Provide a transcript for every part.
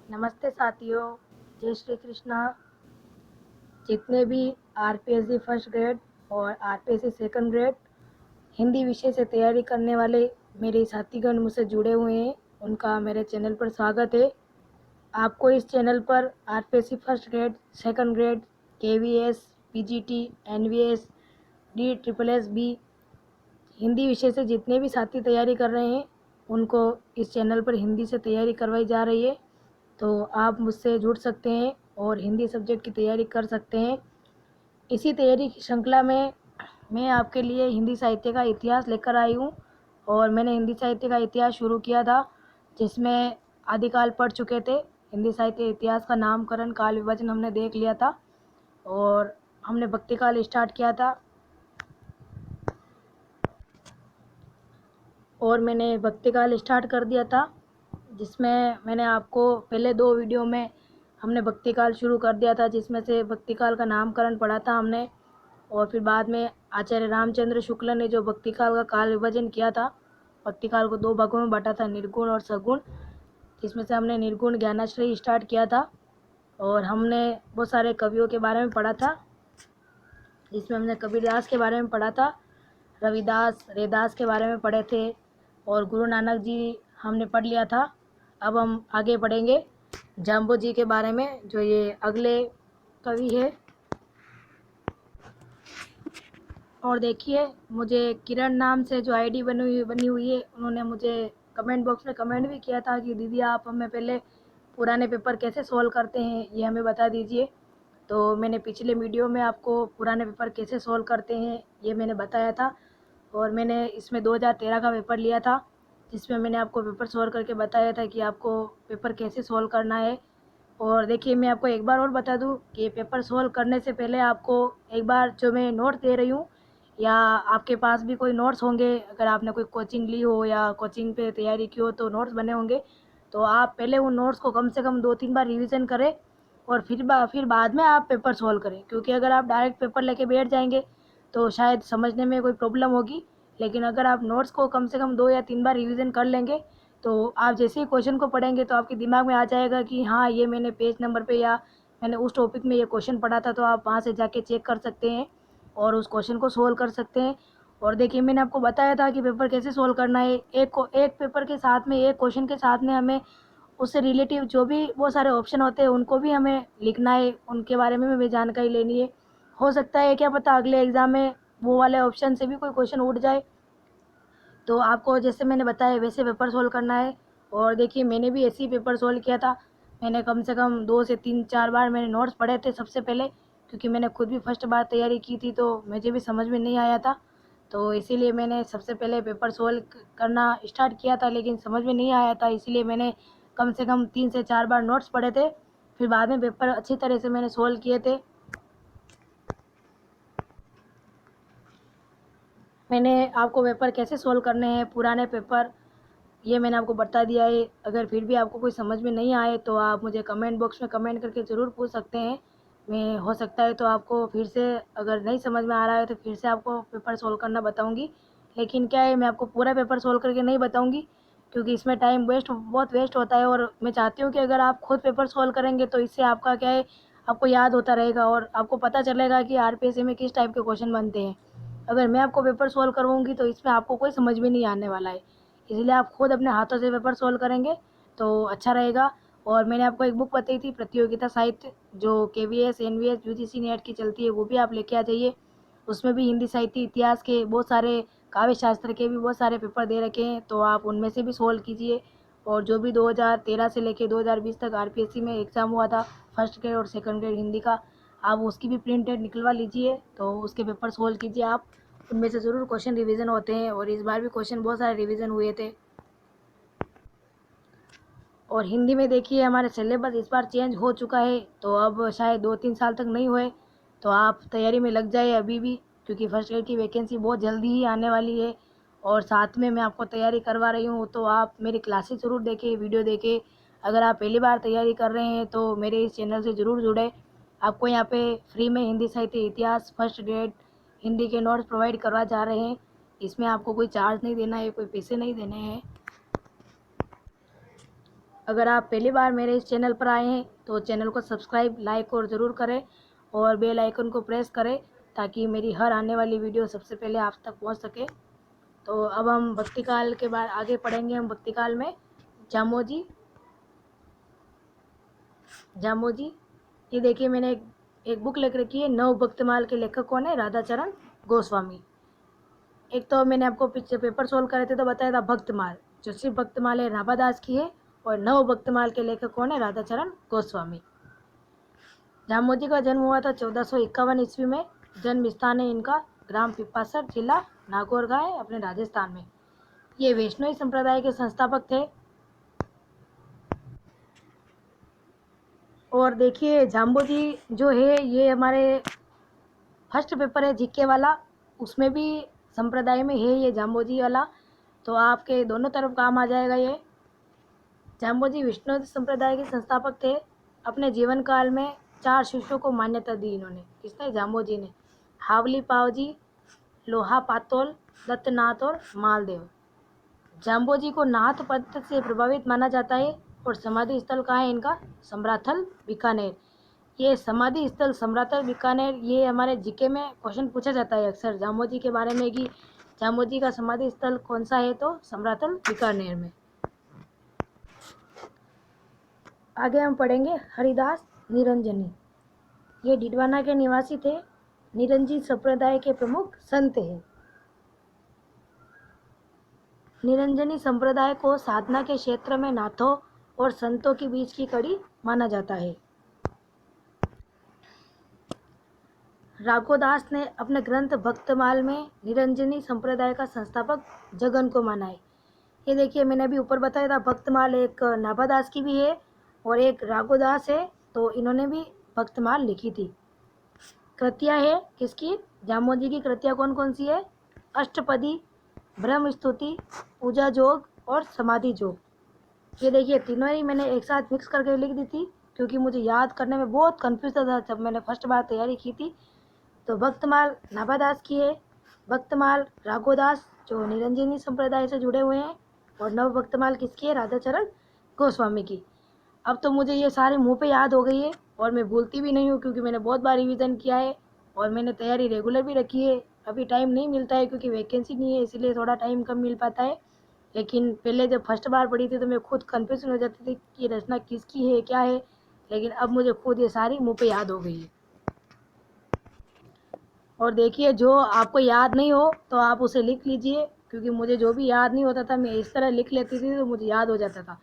नमस्ते साथियों, जय श्री कृष्णा। जितने भी आरपीएससी फर्स्ट ग्रेड और आरपीएससी सेकंड ग्रेड हिंदी विषय से तैयारी करने वाले मेरे साथीगण मुझसे जुड़े हुए हैं, उनका मेरे चैनल पर स्वागत है। आपको इस चैनल पर RPSC first grade, second grade, KVS, PGT, NVS, D triple S B Hindi विषय से जितने भी साथी तैयारी कर रहे हैं उनको इस चैनल पर हिंदी से तैयारी करवाई जा रही है। तो आप मुझसे जुड़ सकते हैं और हिंदी सब्जेक्ट की तैयारी कर सकते हैं। इसी तैयारी की श्रृंखला में मैं आपके लिए हिंदी साहित्य का इतिहास लेकर आई हूँ। और मैंने हिंदी साहित्य का इतिहास शुरू किया था, जिसमें आदिकाल पढ़ चुके थे। हिंदी साहित्य इतिहास का नामकरण, काल विभाजन हमने देख लिया था और हमने भक्तिकाल स्टार्ट किया था। और मैंने भक्तिकाल स्टार्ट कर दिया था, जिसमें मैंने आपको पहले 2 वीडियो में हमने भक्तिकाल शुरू कर दिया था, जिसमें से भक्तिकाल का नामकरण पढ़ा था हमने। और फिर बाद में आचार्य रामचंद्र शुक्ल ने जो भक्तिकाल का काल विभाजन किया था, भक्तिकाल को 2 भागों में बांटा था, निर्गुण और सगुण, जिसमें से हमने निर्गुण ज्ञानाश्रय स्टार्ट किया था। और हमने बहुत सारे कवियों के बारे में पढ़ा था, जिसमें हमने कबीरदास के बारे में पढ़ा था, रविदास, रैदास के बारे में पढ़े थे और गुरु नानक जी हमने पढ़ लिया था। अब हम आगे पढ़ेंगे जाम्बो जी के बारे में, जो ये अगले कवि है। और देखिए, मुझे किरण नाम से जो आईडी बनी हुई है, उन्होंने मुझे कमेंट बॉक्स में कमेंट भी किया था कि दीदी आप हमें पहले पुराने पेपर कैसे सॉल्व करते हैं ये हमें बता दीजिए। तो मैंने पिछले वीडियो में आपको पुराने पेपर कैसे सॉल्व करते हैं ये मैंने बताया था। और मैंने इसमें 2013 का पेपर लिया था, जिसमें मैंने आपको पेपर सॉल्व करके बताया था कि आपको पेपर कैसे सॉल्व करना है। और देखिए, मैं आपको एक बार और बता दूं कि पेपर सॉल्व करने से पहले आपको एक बार जो मैं नोट दे रही हूँ, या आपके पास भी कोई नोट्स होंगे, अगर आपने कोई कोचिंग ली हो या कोचिंग पे तैयारी की हो तो नोट्स बने होंगे, तो आप पहले उन नोट्स को कम से कम 2-3 बार रिवीजन करें और फिर बाद में आप पेपर सॉल्व करें। क्योंकि अगर आप डायरेक्ट पेपर लेके बैठ जाएंगे तो शायद समझने में कोई प्रॉब्लम होगी। लेकिन अगर आप नोट्स को कम से कम 2 या 3 बार रिवीजन कर लेंगे तो आप जैसे ही क्वेश्चन को पढ़ेंगे तो आपके दिमाग में आ जाएगा कि हाँ, ये मैंने पेज नंबर पे या मैंने उस टॉपिक में ये क्वेश्चन पढ़ा था। तो आप वहाँ से जाके चेक कर सकते हैं और उस क्वेश्चन को सोल्व कर सकते हैं। और देखिए, मैंने आपको बताया था कि पेपर कैसे सोल्व करना है। एक पेपर के साथ में, एक क्वेश्चन के साथ में हमें उससे रिलेटिव जो भी बहुत सारे ऑप्शन होते हैं उनको भी हमें लिखना है, उनके बारे में हमें जानकारी लेनी है। हो सकता है, क्या पता, अगले एग्ज़ाम में वो वाले ऑप्शन से भी कोई क्वेश्चन उठ जाए। तो आपको जैसे मैंने बताया वैसे पेपर सोल्व करना है। और देखिए, मैंने भी ऐसे ही पेपर सोल्व किया था। मैंने कम से कम 2 से 3-4 बार मैंने नोट्स पढ़े थे सबसे पहले, क्योंकि मैंने खुद भी फर्स्ट बार तैयारी की थी तो मुझे भी समझ में नहीं आया था। तो इसीलिए मैंने सबसे पहले पेपर सोल्व करना स्टार्ट किया था, लेकिन समझ में नहीं आया था, इसीलिए मैंने कम से कम 3 से 4 बार नोट्स पढ़े थे। फिर बाद में पेपर अच्छी तरह से मैंने सोल्व किए थे। मैंने आपको पेपर कैसे सोल्व करने हैं, पुराने पेपर, ये मैंने आपको बता दिया है। अगर फिर भी आपको कोई समझ में नहीं आए तो आप मुझे कमेंट बॉक्स में कमेंट करके ज़रूर पूछ सकते हैं। मैं हो सकता है तो आपको फिर से, अगर नहीं समझ में आ रहा है तो फिर से आपको पेपर सोल्व करना बताऊंगी। लेकिन क्या है, मैं आपको पूरा पेपर सोल्व करके नहीं बताऊंगी, क्योंकि इसमें टाइम बहुत वेस्ट होता है। और मैं चाहती हूँ कि अगर आप खुद पेपर सोल्व करेंगे तो इससे आपका क्या है, आपको याद होता रहेगा और आपको पता चलेगा कि आरपीएससी में किस टाइप के क्वेश्चन बनते हैं। अगर मैं आपको पेपर सोल्व करवाऊँगी तो इसमें आपको कोई समझ में नहीं आने वाला है। इसलिए आप खुद अपने हाथों से पेपर सोल्व करेंगे तो अच्छा रहेगा। और मैंने आपको एक बुक बताई थी, प्रतियोगिता साहित्य, जो केवीएस, एनवीएस, यूजीसी नेट की चलती है, वो भी आप लेके आ जाइए। उसमें भी हिंदी साहित्य इतिहास के बहुत सारे, काव्य शास्त्र के भी बहुत सारे पेपर दे रखे हैं, तो आप उनमें से भी सोल्व कीजिए। और जो भी 2013 से लेके 2020 तक आरपीएससी में एग्ज़ाम हुआ था फर्स्ट ग्रेड और सेकंड ग्रेड हिंदी का, आप उसकी भी प्रिंटेड निकलवा लीजिए, तो उसके पेपर सोल्व कीजिए आप। उनमें से ज़रूर क्वेश्चन रिवीजन होते हैं और इस बार भी क्वेश्चन बहुत सारे रिवीजन हुए थे। और हिंदी में देखिए, हमारे सिलेबस इस बार चेंज हो चुका है, तो अब शायद 2-3 साल तक नहीं हुए, तो आप तैयारी में लग जाए अभी भी, क्योंकि फर्स्ट ग्रेड की वैकेंसी बहुत जल्दी ही आने वाली है। और साथ में मैं आपको तैयारी करवा रही हूँ, तो आप मेरी क्लासेस ज़रूर देखें, वीडियो देखें। अगर आप पहली बार तैयारी कर रहे हैं तो मेरे इस चैनल से ज़रूर जुड़े। आपको यहाँ पे फ्री में हिंदी साहित्य इतिहास फर्स्ट ग्रेड हिंदी के नोट्स प्रोवाइड करवा जा रहे हैं। इसमें आपको कोई चार्ज नहीं देना है, कोई पैसे नहीं देने हैं। अगर आप पहली बार मेरे इस चैनल पर आए हैं तो चैनल को सब्सक्राइब, लाइक और ज़रूर करें और बेल आइकन को प्रेस करें ताकि मेरी हर आने वाली वीडियो सबसे पहले आप तक पहुंच सके। तो अब हम भक्ति काल के बाद आगे पढ़ेंगे। हम भक्ति काल में जामोजी। ये देखिए, मैंने एक बुक लिख रखी है। नव भक्तमाल के लेखक कौन है? राधाचरण गोस्वामी। एक तो मैंने आपको पीछे पेपर सोल्व करे थे तो बताया था भक्तमाल, जो सिर्फ भक्तमाल है रामादास की है, और नव भक्तमाल के लेखक कौन है? राधाचरण गोस्वामी। जामोजी का जन्म हुआ था 1451 ईस्वी में। जन्म स्थान है इनका ग्राम पिपासर, जिला नागौर का है, अपने राजस्थान में। ये वैष्णवी संप्रदाय के संस्थापक थे। और देखिए, जाम्बोजी जो है ये हमारे फर्स्ट पेपर है जीके वाला, उसमें भी संप्रदाय में है ये जाम्बोजी वाला, तो आपके दोनों तरफ काम आ जाएगा ये। जाम्बोजी विष्णु संप्रदाय के संस्थापक थे। अपने जीवन काल में 4 शिष्यों को मान्यता दी इन्होंने। किसने? जाम्बोजी ने। हावली पावजी, लोहा पातोल, दत्तनाथ और मालदेव। जाम्बोजी को नाथ पंथ से प्रभावित माना जाता है और समाधि स्थल कहाँ है इनका? समराथल, बीकानेर। ये समाधि स्थल समराथल, बीकानेर, ये हमारे जीके में क्वेश्चन पूछा जाता है अक्सर जाम्बोजी के बारे में कि जाम्बोजी का समाधि स्थल कौन सा है, तो समराथल, बीकानेर में। आगे हम पढ़ेंगे हरिदास निरंजनी। ये डिडवाना के निवासी थे। निरंजनी संप्रदाय के प्रमुख संत हैं। निरंजनी संप्रदाय को साधना के क्षेत्र में नाथों और संतों के बीच की कड़ी माना जाता है। राघोदास ने अपने ग्रंथ भक्तमाल में निरंजनी संप्रदाय का संस्थापक जगन को माना है। ये देखिए, मैंने अभी ऊपर बताया था भक्तमाल एक नाभादास की भी है और एक राघोदास है, तो इन्होंने भी भक्तमाल लिखी थी। कृतियाँ है किसकी? जामोजी की कृतियाँ कौन कौन सी है? अष्टपदी, ब्रह्म स्तुति, पूजा जोग और समाधि जोग। ये देखिए, तीनों ही मैंने एक साथ मिक्स करके लिख दी थी क्योंकि मुझे याद करने में बहुत कन्फ्यूज था जब मैंने फर्स्ट बार तैयारी की थी। तो भक्तमाल नाभादास की है, भक्तमाल राघोदास जो निरंजनी संप्रदाय से जुड़े हुए हैं, और नव भक्तमाल किसकी है? राधाचरण गोस्वामी की। अब तो मुझे ये सारे मुंह पे याद हो गई है और मैं भूलती भी नहीं हूँ क्योंकि मैंने बहुत बार रिवीजन किया है और मैंने तैयारी रेगुलर भी रखी है। अभी टाइम नहीं मिलता है क्योंकि वैकेंसी नहीं है, इसलिए थोड़ा टाइम कम मिल पाता है। लेकिन पहले जब फर्स्ट बार पढ़ी थी तो मैं खुद कन्फ्यूजन हो जाती थी कि रचना किसकी है, क्या है, लेकिन अब मुझे खुद ये सारी मुँह पे याद हो गई है। और देखिए, जो आपको याद नहीं हो तो आप उसे लिख लीजिए, क्योंकि मुझे जो भी याद नहीं होता था मैं इस तरह लिख लेती थी तो मुझे याद हो जाता था।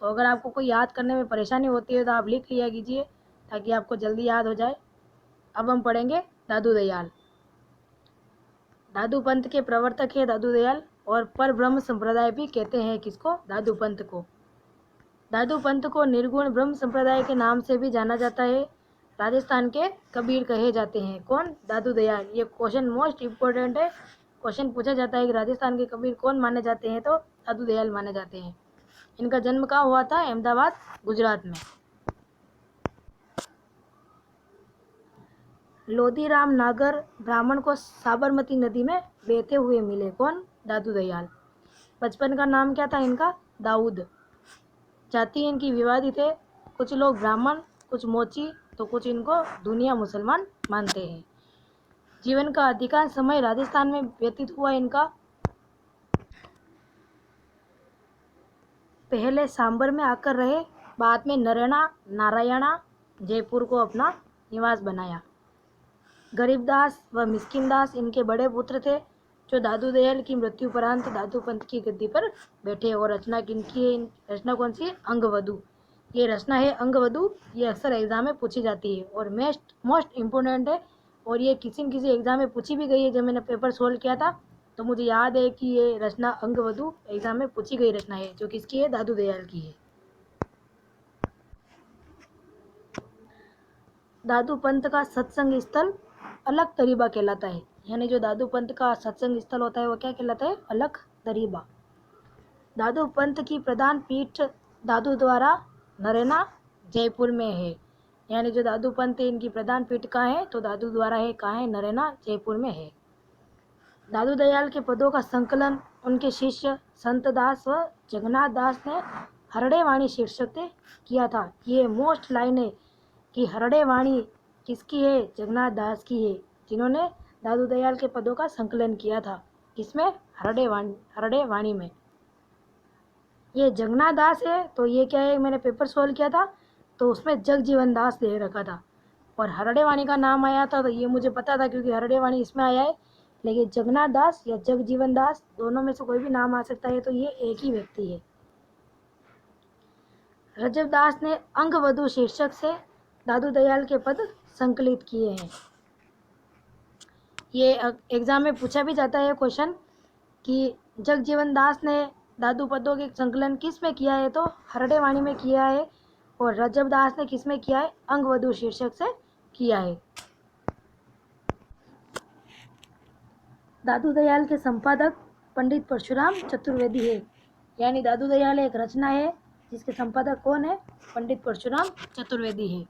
तो अगर आपको कोई याद करने में परेशानी होती है तो आप लिख लिया कीजिए ताकि आपको जल्दी याद हो जाए। अब हम पढ़ेंगे दादू दयाल। दादू पंथ के प्रवर्तक है दादू दयाल, और पर ब्रह्म संप्रदाय भी कहते हैं किसको? दादू पंथ को। दादू पंथ को निर्गुण ब्रह्म संप्रदाय के नाम से भी जाना जाता है। राजस्थान के कबीर कहे जाते हैं। कौन? दादू दयाल। ये क्वेश्चन मोस्ट इम्पोर्टेंट है। क्वेश्चन पूछा जाता है कि राजस्थान के कबीर कौन माने जाते हैं, तो दादू दयाल माने जाते हैं। इनका जन्म कहाँ हुआ था? अहमदाबाद, गुजरात में। लोधीराम नागर ब्राह्मण को साबरमती नदी में बहते हुए मिले। कौन? दादू दयाल। बचपन का नाम क्या था इनका? दाऊद। जाति इनकी विवादित है। कुछ लोग ब्राह्मण, कुछ मोची, तो कुछ इनको दुनिया मुसलमान मानते हैं। जीवन का अधिकांश समय राजस्थान में व्यतीत हुआ इनका। पहले सांबर में आकर रहे, बाद में नरेना, नारायणा, जयपुर को अपना निवास बनाया। गरीबदास व मिस्किनदास इनके बड़े पुत्र थे, जो दादू दयाल की मृत्यु उपरांत दादू पंथ की गद्दी पर बैठे। और रचना किनकी है? रचना कौन सी है? अंगवधु। ये रचना है अंगवधु। ये अक्सर एग्जाम में पूछी जाती है और मोस्ट इम्पोर्टेंट है, और ये किसी न किसी एग्जाम में पूछी भी गई है। जब मैंने पेपर सोल्व किया था तो मुझे याद है कि ये रचना अंगवधु एग्जाम में पूछी गई रचना है, जो किसकी है? दादू दयाल की है। दादू पंथ का सत्संग स्थल अलग दरीबा कहलाता है। यानी जो दादू पंथ का सत्संग स्थल होता है वो क्या कहलाता है? अलग दरीबा। दादू पंथ की प्रधान पीठ दादू द्वारा नरेना, जयपुर में है। यानी जो दादू पंथ है इनकी प्रधान पीठ कहाँ है? तो दादू द्वारा है। कहाँ है? नरेना, जयपुर में है। दादू दयाल के पदों का संकलन उनके शिष्य संत दास व जगन्नाथ दास ने हरड़े वाणी शीर्षक से किया था। ये मोस्ट लाइन है कि हरड़े वाणी किसकी है? जगन्नाथ दास की है, जिन्होंने दादू दयाल के पदों का संकलन किया था। किसमें? हरड़े वाणी में। ये जगन्नाथ दास है, तो ये क्या है, मैंने पेपर सोल्व किया था तो उसमें जगजीवन दास दे रखा था, और हरड़े वाणी का नाम आया था तो ये मुझे पता था क्योंकि हरड़े वाणी इसमें आया है। लेकिन जगन्नाथ दास या जगजीवन दास, दोनों में से कोई भी नाम आ सकता है, तो ये एक ही व्यक्ति है। रजब दास ने अंगवधु शीर्षक से दादू दयाल के पद संकलित किए हैं। ये एग्जाम में पूछा भी जाता है क्वेश्चन कि जगजीवन दास ने दादू पदों के संकलन किस में किया है, तो हरड़े वाणी में किया है, और रजब दास ने किस में किया है? अंगवधु शीर्षक से किया है। दादू दयाल के संपादक पंडित परशुराम चतुर्वेदी है, यानी दादू दयाल एक रचना है जिसके संपादक कौन है? पंडित परशुराम चतुर्वेदी है।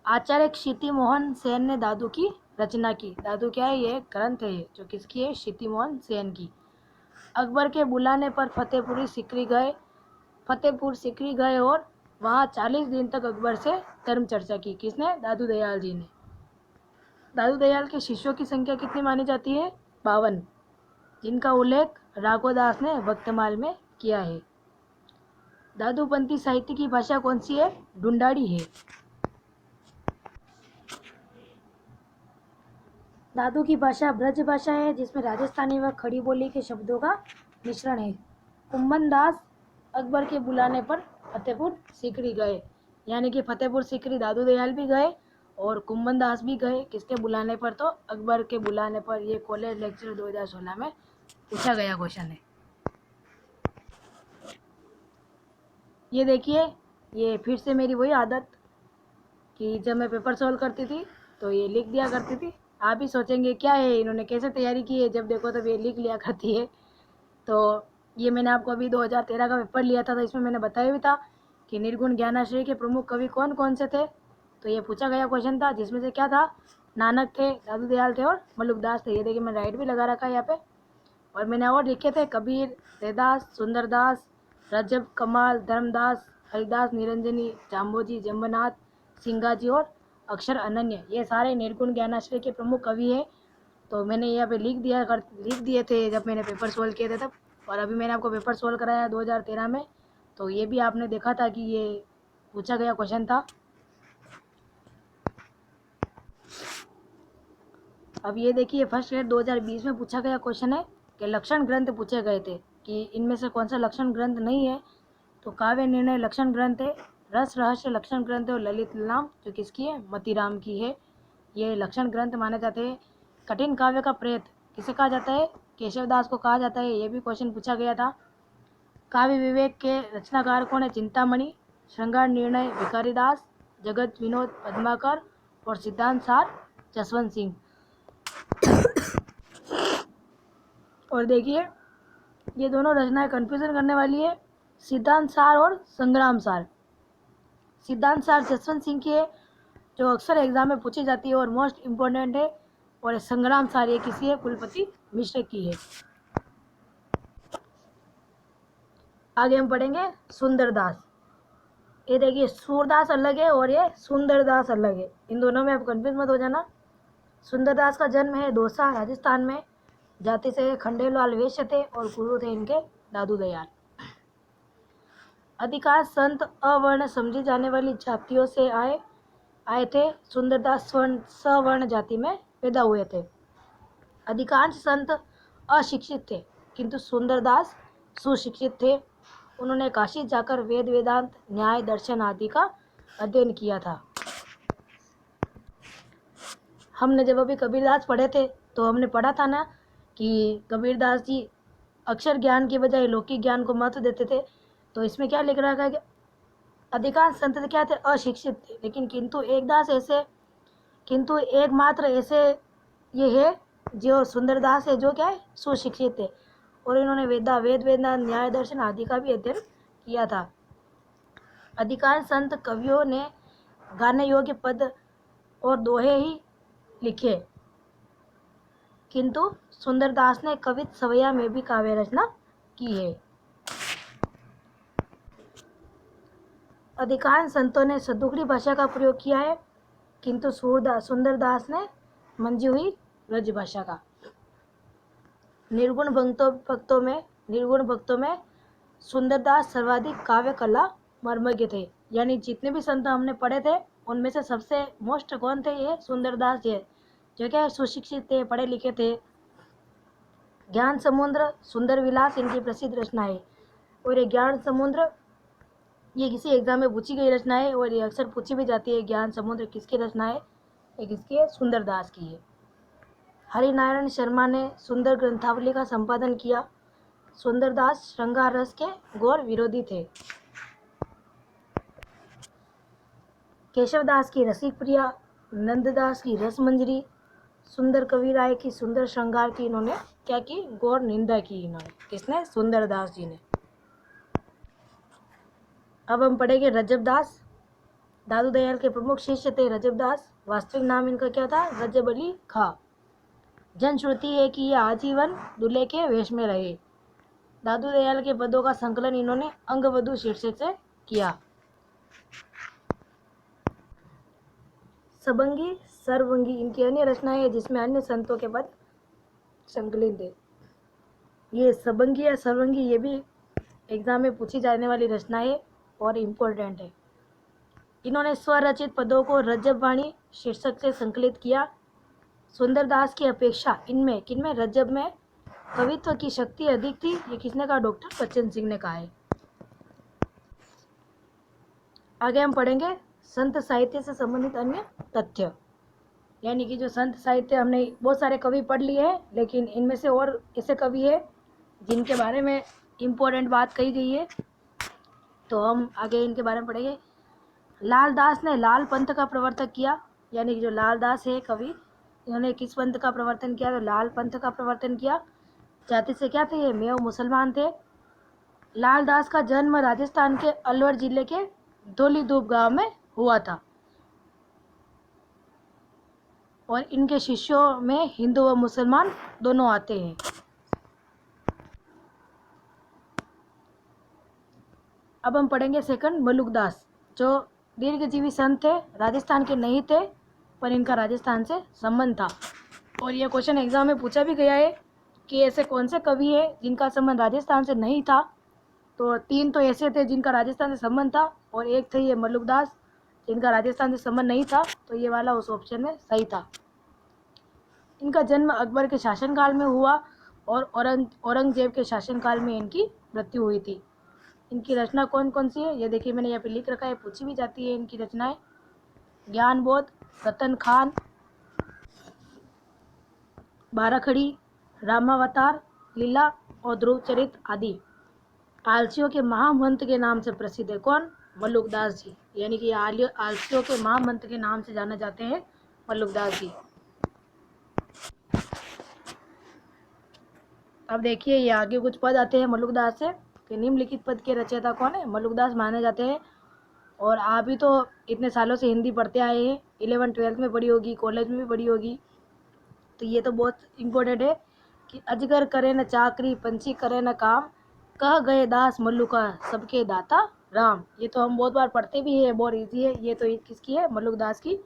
आचार्य क्षिति मोहन सेन ने दादू की रचना की। दादू क्या है? ये ग्रंथ है जो किसकी है? क्षिति मोहन सेन की। अकबर के बुलाने पर फतेहपुर सीकरी गए और वहाँ 40 दिन तक अकबर से धर्म चर्चा की। किसने? दादू दयाल जी ने। दादू दयाल के शिष्यों की संख्या कितनी मानी जाती है? 52, जिनका उल्लेख राघोदास ने वक्तमाल में किया है। दादूपंथी साहित्य की भाषा कौन सी है? ढूंढाड़ी है। दादू की भाषा ब्रज भाषा है, जिसमें राजस्थानी व खड़ी बोली के शब्दों का मिश्रण है। कुम्भन दास अकबर के बुलाने पर फतेहपुर सीकरी गए, यानी कि फतेहपुर सीकरी दादू दयाल भी गए और कुम्भन दास भी गए। किसके बुलाने पर? तो अकबर के बुलाने पर। ये कॉलेज लेक्चर 2016 में पूछा गया क्वेश्चन है। ये देखिए, ये फिर से मेरी वही आदत कि जब मैं पेपर सॉल्व करती थी तो ये लिख दिया करती थी। आप भी सोचेंगे क्या है, इन्होंने कैसे तैयारी की है, जब देखो तब ये लिख लिया करती है। तो ये मैंने आपको अभी 2013 का पेपर लिया था, तो इसमें मैंने बताया भी था कि निर्गुण ज्ञानाश्रय के प्रमुख कवि कौन कौन से थे। तो ये पूछा गया क्वेश्चन था, जिसमें से क्या था? नानक थे, दादू दयाल थे और मलुकदास थे। ये देखिए मैं राइट भी लगा रखा है यहाँ पे। और मैंने और लिखे थे कबीर, रैदास, सुंदरदास, रजब, कमाल, धर्मदास, हरिदास, निरंजनी, जाम्बोजी, जम्बनाथ, सिंगाजी और अक्षर अनन्य। ये सारे निर्गुण ज्ञानाश्रय के प्रमुख कवि हैं। तो मैंने यहाँ पे लिख दिए थे जब मैंने पेपर सोल्व किए थे तब। और अभी मैंने आपको पेपर सोल्व कराया 2013 में, तो ये भी आपने देखा था कि ये पूछा गया क्वेश्चन था। अब ये देखिए फर्स्ट ग्रेड 2020 में पूछा गया क्वेश्चन है कि लक्षण ग्रंथ पूछे गए थे कि इनमें से कौन सा लक्षण ग्रंथ नहीं है। तो काव्य निर्णय लक्षण ग्रंथ है, रस रहस्य लक्षण ग्रंथ है, और ललित नाम जो किसकी है? मतीराम की है। ये लक्षण ग्रंथ माने जाते हैं। कठिन काव्य का प्रेत किसे कहा जाता है? केशवदास को कहा जाता है। ये भी क्वेश्चन पूछा गया था। काव्य विवेक के रचनाकार कौन है? चिंतामणि। श्रृंगार निर्णय भिखारीदास, जगत विनोद पद्माकर और सिद्धांत सार जसवंत सिंह। और देखिए ये दोनों रचनाएं कन्फ्यूजन करने वाली है, सिद्धांत सार और संग्राम सार। सिद्धांत सार जसवंत सिंह की है, जो अक्सर एग्जाम में पूछी जाती है और मोस्ट इम्पोर्टेंट है। और संग्राम सार ये किसी है? कुलपति मिश्र की है। आगे हम पढ़ेंगे सुंदरदास। ये देखिए सूरदास अलग है और ये सुंदरदास अलग है, इन दोनों में आप कंफ्यूज मत हो जाना। सुंदरदास का जन्म है दौसा राजस्थान में। जाति से खंडेलवाल वैश्य थे और गुरु थे इनके दादू दयाल। अधिकांश संत अवर्ण समझी जाने वाली जातियों से आए थे। सुंदरदास सवर्ण जाति में पैदा हुए थे। अधिकांश संत अशिक्षित थे, किंतु सुंदरदास सुशिक्षित थे। उन्होंने काशी जाकर वेद वेदांत न्याय दर्शन आदि का अध्ययन किया था। हमने जब अभी कबीरदास पढ़े थे तो हमने पढ़ा था ना कि कबीरदास जी अक्षर ज्ञान की बजाय लौकिक ज्ञान को महत्व देते थे। तो इसमें क्या लिख रखा है कि अधिकांश संत क्या थे? अशिक्षित थे, लेकिन किंतु एकमात्र ऐसे ये है जो सुंदरदास है जो क्या है? सुशिक्षित थे, और इन्होंने वेद वेदांत न्याय दर्शन आदि का भी अध्ययन किया था। अधिकांश संत कवियों ने गाने योग्य पद और दोहे ही लिखे, किंतु सुंदरदास ने कवित सवैया में भी काव्य रचना की है। अधिकांश संतों ने सदुगड़ी भाषा का प्रयोग किया है, किंतु सुंदरदास ने मंजी हुई ब्रज भाषा का। निर्गुण भक्तों में सुंदरदास सर्वाधिक काव्य कला मर्मज्ञ थे। यानी जितने भी संत हमने पढ़े थे उनमें से सबसे मोस्ट कौन थे? ये सुंदरदास जी, जो क्या सुशिक्षित थे, पढ़े लिखे थे। ज्ञान समुद्र, सुंदर विलास इनकी प्रसिद्ध रचना है। और ये ज्ञान समुद्र ये किसी एग्जाम में पूछी गई रचना है और ये अक्सर पूछी भी जाती है। ज्ञान समुद्र किसकी रचना है? ये किसकी है? सुंदरदास की है। हरिनारायण शर्मा ने सुंदर ग्रंथावली का संपादन किया। सुंदरदास श्रृंगार रस के घोर विरोधी थे। केशवदास की रसिक प्रिया, नंददास की रस मंजरी, सुंदर कविराय की सुंदर श्रृंगार की इन्होंने क्या की? घोर निंदा की इन्होंने। किसने? सुंदरदास जी ने। अब हम पढ़ेंगे रजबदास। दादू दयाल के प्रमुख शिष्य थे रजबदास। वास्तविक नाम इनका क्या था? रजब अली खां। जनश्रुति है कि ये आजीवन दूल्हे के वेश में रहे। दादू दयाल के पदों का संकलन इन्होंने अंगवधु शीर्षक से किया। सबंगी सर्वंगी इनकी अन्य रचनाएं है जिसमें अन्य संतों के पद संकलित है। ये सबंगी या सर्वंगी ये भी एग्जाम में पूछी जाने वाली रचना है और इम्पोर्टेंट है। इन्होंने स्वरचित पदों को रजबवाणी शीर्षक से संकलित किया। सुंदरदास की अपेक्षा इनमें किनमें? रजब में कवित्व की शक्ति अधिक थी। ये किसने कहा? डॉक्टर बच्चन सिंह ने कहा है। आगे हम पढ़ेंगे संत साहित्य से संबंधित अन्य तथ्य। यानी कि जो संत साहित्य, हमने बहुत सारे कवि पढ़ लिए हैं, लेकिन इनमें से और ऐसे कवि है जिनके बारे में इम्पोर्टेंट बात कही गई है, तो हम आगे इनके बारे में पढ़ेंगे। लालदास ने लाल पंथ का प्रवर्तक किया। यानी कि जो लालदास है कवि, इन्होंने किस पंथ का प्रवर्तन किया? तो लाल पंथ का प्रवर्तन किया। जाति से क्या थे? ये मेव मुसलमान थे। लालदास का जन्म राजस्थान के अलवर जिले के धौलीधूप गांव में हुआ था और इनके शिष्यों में हिंदू व मुसलमान दोनों आते हैं। अब हम पढ़ेंगे सेकंड मलुकदास, जो दीर्घजीवी संत थे, राजस्थान के नहीं थे पर इनका राजस्थान से संबंध था। और यह क्वेश्चन एग्जाम में पूछा भी गया है कि ऐसे कौन से कवि है जिनका संबंध राजस्थान से नहीं था। तो 3 तो ऐसे थे जिनका राजस्थान से संबंध था और एक थे ये मलुकदास जिनका राजस्थान से संबंध नहीं था। तो ये वाला उस ऑप्शन में सही था। इनका जन्म अकबर के शासनकाल में हुआ और औरंगजेब के शासनकाल में इनकी मृत्यु हुई थी। इनकी रचना कौन कौन सी है ये देखिए, मैंने यहाँ पे लिख रखा है, पूछी भी जाती है इनकी रचनाएं। ज्ञानबोध, रतन खान, बाराखड़ी, रामावतार, लीला और ध्रुव चरित आदि आलसियों के महामंत्र के नाम से प्रसिद्ध है। कौन? मलुकदास जी। यानी कि आलसियों के महामंत्र के नाम से जाने जाते हैं मलुकदास जी। अब देखिए ये आगे कुछ पद आते हैं मलुकदास से कि निम्नलिखित पद के रचयिता कौन है? मलुकदास माने जाते हैं। और आप भी तो इतने सालों से हिंदी पढ़ते आए हैं, 11th-12th में पढ़ी होगी, कॉलेज में भी पढ़ी होगी, तो ये तो बहुत इम्पोर्टेंट है कि अजगर करे न चाकरी, पंछी करे न काम, कह गए दास मल्लुका सबके दाता राम। ये तो हम बहुत बार पढ़ते भी है, बहुत ईजी है। ये तो किसकी है? मलुकदास की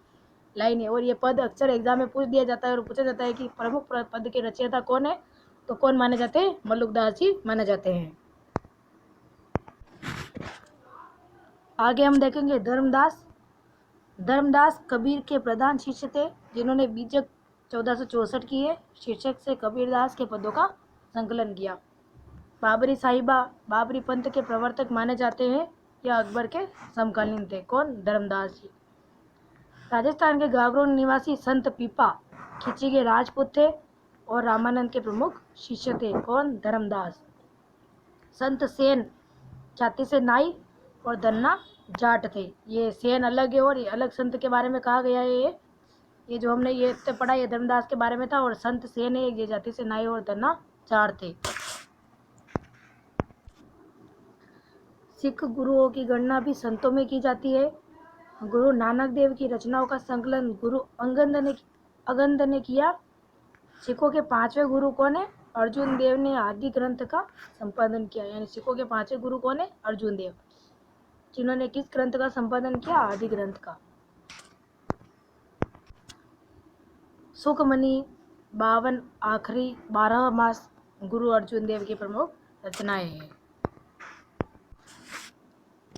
लाइन है। और ये पद अक्सर एग्जाम में पूछ दिया जाता है और पूछा जाता है कि प्रमुख पद के रचयिता कौन है, तो कौन माने जाते हैं? मलुकदास जी माने जाते हैं। आगे हम देखेंगे धर्मदास। धर्मदास कबीर के प्रधान शिष्य थे जिन्होंने बीजक 1464 की है शीर्षक से कबीरदास के पदों का संकलन किया। बाबरी साहिबा, बाबरी पंथ के प्रवर्तक माने जाते हैं या अकबर के समकालीन थे। कौन? धर्मदास जी। राजस्थान के गागरों निवासी संत पीपा खिची के राजपूत थे और रामानंद के प्रमुख शिष्य थे। कौन? धर्मदास। संत सेन जाति से नाई और धन्ना जाट थे। ये सेन अलग है और ये अलग संत के बारे में कहा गया है। ये जो हमने ये पढ़ा ये धर्मदास के बारे में था और संत सेन है ये जाति से नाई और धन्ना जाट थे। सिख गुरुओं की गणना भी संतों में की जाती है। गुरु नानक देव की रचनाओं का संकलन गुरु अंगद ने किया। सिखों के 5वें गुरु कौन है? अर्जुन देव ने आदि ग्रंथ का संपादन किया। यानी सिखों के 5वें गुरु कौन है? अर्जुन देव। जिन्होंने किस ग्रंथ का संपादन किया? आदि ग्रंथ का। सुखमणि, 52 आखिरी, 12 मास गुरु अर्जुन देव की प्रमुख रचनाएं हैं।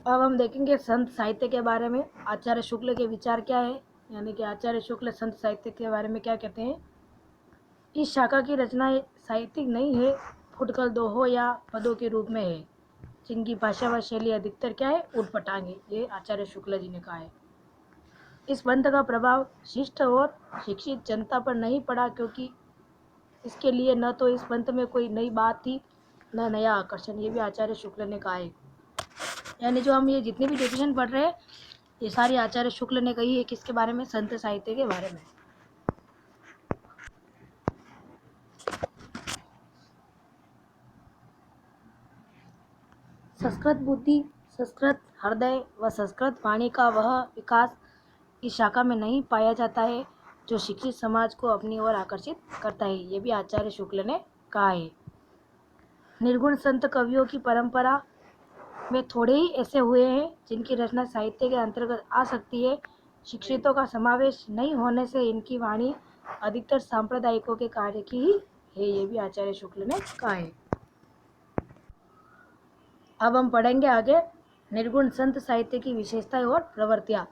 अब हम देखेंगे संत साहित्य के बारे में। आचार्य शुक्ल के विचार क्या है, यानी कि आचार्य शुक्ल संत साहित्य के बारे में क्या कहते हैं। इस शाखा की रचना साहित्यिक नहीं है, फुटकल दोहों या पदों के रूप में है, जिनकी भाषा व शैली अधिकतर क्या है? ऊटपटांग है। ये आचार्य शुक्ल जी ने कहा है। इस पंथ का प्रभाव शिष्ट और शिक्षित जनता पर नहीं पड़ा, क्योंकि इसके लिए न तो इस पंथ में कोई नई बात थी, न नया आकर्षण। ये भी आचार्य शुक्ल ने कहा है। यानी जो हम ये जितनी भी डेफिनेशन पढ़ रहे हैं, ये सारी आचार्य शुक्ल ने कही है। किसके बारे में? संत साहित्य के बारे में। संस्कृत बुद्धि, संस्कृत हृदय व संस्कृत वाणी का वह विकास इस शाखा में नहीं पाया जाता है जो शिक्षित समाज को अपनी ओर आकर्षित करता है। ये भी आचार्य शुक्ल ने कहा है। निर्गुण संत कवियों की परंपरा में थोड़े ही ऐसे हुए हैं जिनकी रचना साहित्य के अंतर्गत आ सकती है। शिक्षितों का समावेश नहीं होने से इनकी वाणी अधिकतर सांप्रदायिकों के कार्य की ही है। ये भी आचार्य शुक्ल ने कहा है। अब हम पढ़ेंगे आगे निर्गुण संत साहित्य की विशेषताएं और प्रवृत्तियां।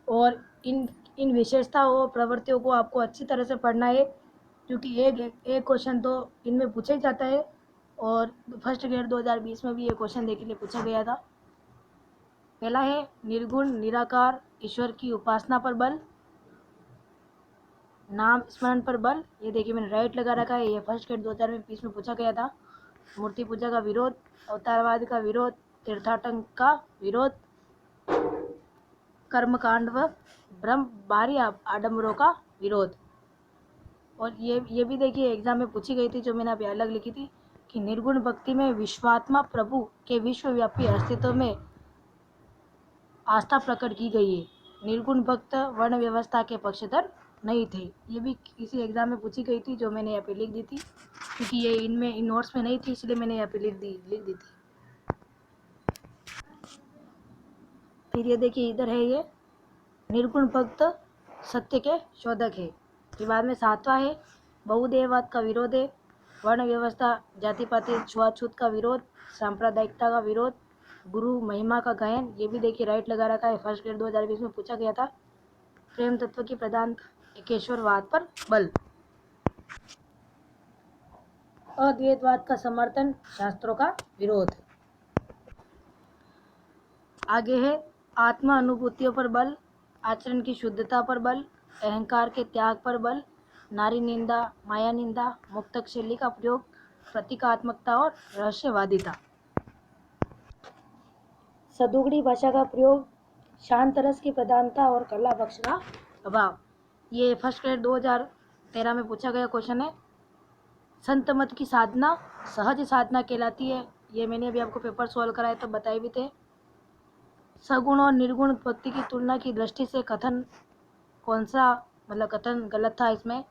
और इन विशेषताओं और प्रवृत्तियों को आपको अच्छी तरह से पढ़ना है, क्योंकि एक क्वेश्चन तो इनमें पूछा ही जाता है। और फर्स्ट ग्रेड 2020 में भी ये क्वेश्चन देखने के लिए पूछा गया था। पहला है निर्गुण निराकार ईश्वर की उपासना पर बल, नाम स्मरण पर बल। ये देखिए मैंने राइट लगा रखा है। ये फर्स्ट ग्रेड 2020 में पूछा गया था। मूर्ति पूजा का विरोध, अवतारवाद का विरोध, तीर्थाटन का विरोध, कर्मकांड व ब्रह्म बाहरी आडंबरों का विरोध। और ये भी देखिए एग्जाम में पूछी गई थी, जो मैंने अभी अलग लिखी थी, कि निर्गुण भक्ति में विश्वात्मा प्रभु के विश्वव्यापी अस्तित्व में आस्था प्रकट की गई है। निर्गुण भक्त वर्ण व्यवस्था के पक्षधर नहीं थे। ये भी किसी एग्जाम में पूछी गई थी, जो मैंने यहाँ पे लिख दी थी, क्योंकि ये इन नोट्स में नहीं थी, इसलिए मैंने यहाँ पे लिख दी थी। फिर ये देखिए इधर है, ये निर्गुण भक्त सत्य के शोधक है। फिर बाद में 7वां है बहुदेववाद का विरोध है, वर्ण व्यवस्था, जाति पाति छुआछूत का विरोध, सांप्रदायिकता का विरोध, गुरु महिमा का गायन। ये भी देखिए राइट लगा रखा है। फर्स्ट ग्रेड 2020 में पूछा गया था। प्रेम तत्व की प्रधानता, एकेश्वरवाद पर बल, अद्वैतवाद का समर्थन, शास्त्रों का विरोध। आगे है आत्मा अनुभूतियों पर बल, आचरण की शुद्धता पर बल, अहंकार के त्याग पर बल, नारी निंदा, माया निंदा, मुक्तक शैली का प्रयोग, प्रतीकात्मकता और रहस्यवादिता, सदुगड़ी भाषा का प्रयोग, शांत रस की प्रधानता और कला पक्ष का अभाव। ये फर्स्ट ग्रेड 2013 में पूछा गया क्वेश्चन है। संत मत की साधना सहज साधना कहलाती है। ये मैंने अभी आपको पेपर सॉल्व कराए तो बताए भी थे। सगुण और निर्गुण भक्ति की तुलना की दृष्टि से कथन कौन सा, मतलब कथन गलत था इसमें।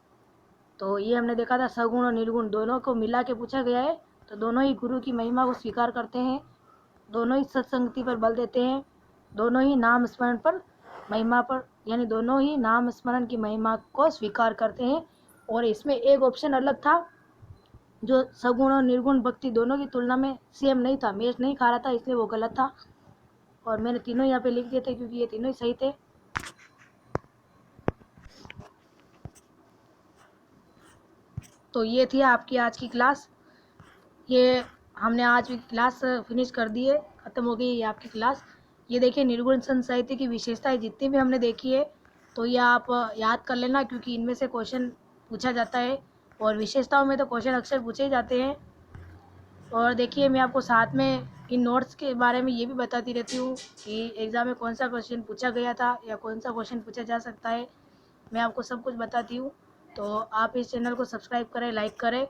तो ये हमने देखा था सगुण और निर्गुण दोनों को मिला के पूछा गया है। तो दोनों ही गुरु की महिमा को स्वीकार करते हैं, दोनों ही सत्संगति पर बल देते हैं, दोनों ही नाम स्मरण पर महिमा पर, यानी दोनों ही नाम स्मरण की महिमा को स्वीकार करते हैं। और इसमें एक ऑप्शन अलग था, जो सगुण और निर्गुण भक्ति दोनों की तुलना में सेम नहीं था, मैच नहीं खा रहा था, इसलिए वो गलत था। और मैंने तीनों यहाँ पे लिख दिए थे, क्योंकि ये तीनों ही सही थे। तो ये थी आपकी आज की क्लास। ये हमने आज की क्लास फिनिश कर दी है, ख़त्म हो गई ये आपकी क्लास। ये देखिए निर्गुण संत साहित्य की विशेषताएं जितनी भी हमने देखी है, तो ये आप याद कर लेना, क्योंकि इनमें से क्वेश्चन पूछा जाता है। और विशेषताओं में तो क्वेश्चन अक्सर पूछे ही जाते हैं। और देखिए मैं आपको साथ में इन नोट्स के बारे में ये भी बताती रहती हूँ कि एग्ज़ाम में कौन सा क्वेश्चन पूछा गया था या कौन सा क्वेश्चन पूछा जा सकता है। मैं आपको सब कुछ बताती हूँ। तो आप इस चैनल को सब्सक्राइब करें, लाइक करें।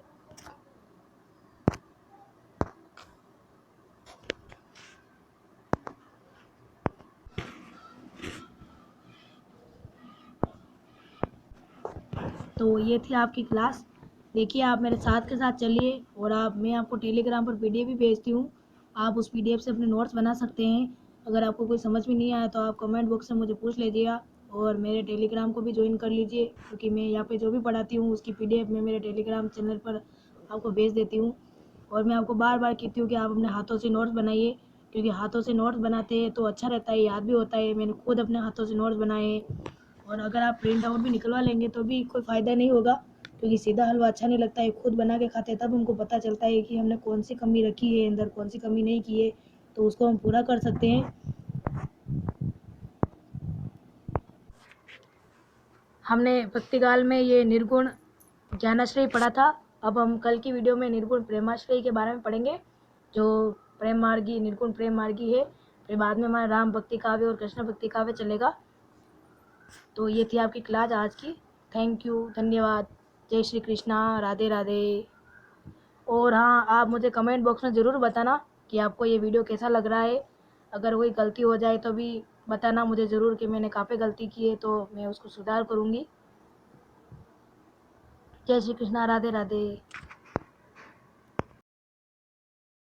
तो ये थी आपकी क्लास। देखिए आप मेरे साथ के साथ चलिए, और मैं आपको टेलीग्राम पर पीडीएफ भी भेजती हूँ। आप उस पीडीएफ से अपने नोट्स बना सकते हैं। अगर आपको कोई समझ में नहीं आया तो आप कमेंट बॉक्स में मुझे पूछ लीजिएगा, और मेरे टेलीग्राम को भी ज्वाइन कर लीजिए, क्योंकि मैं यहाँ पे जो भी पढ़ाती हूँ उसकी PDF मैं मेरे टेलीग्राम चैनल पर आपको भेज देती हूँ। और मैं आपको बार बार कहती हूँ कि आप अपने हाथों से नोट्स बनाइए, क्योंकि हाथों से नोट्स बनाते हैं तो अच्छा रहता है, याद भी होता है। मैंने खुद अपने हाथों से नोट्स बनाए हैं। और अगर आप प्रिंट आउट भी निकलवा लेंगे तो भी कोई फ़ायदा नहीं होगा, क्योंकि सीधा हलवा अच्छा नहीं लगता है। खुद बना के खाते हैं तब हमको पता चलता है कि हमने कौन सी कमी रखी है अंदर, कौन सी कमी नहीं की है, तो उसको हम पूरा कर सकते हैं। हमने भक्तिकाल में ये निर्गुण ज्ञानाश्रय पढ़ा था। अब हम कल की वीडियो में निर्गुण प्रेमाश्रय के बारे में पढ़ेंगे, जो प्रेम मार्गी, निर्गुण प्रेम मार्गी है। फिर बाद में हमारा राम भक्ति काव्य और कृष्ण भक्ति काव्य चलेगा। तो ये थी आपकी क्लास आज की। थैंक यू, धन्यवाद। जय श्री कृष्णा, राधे राधे। और हाँ, आप मुझे कमेंट बॉक्स में ज़रूर बताना कि आपको ये वीडियो कैसा लग रहा है। अगर कोई गलती हो जाए तो भी बताना मुझे ज़रूर कि मैंने कहाँ पे गलती की है, तो मैं उसको सुधार करूँगी। जय श्री कृष्णा, राधे राधे।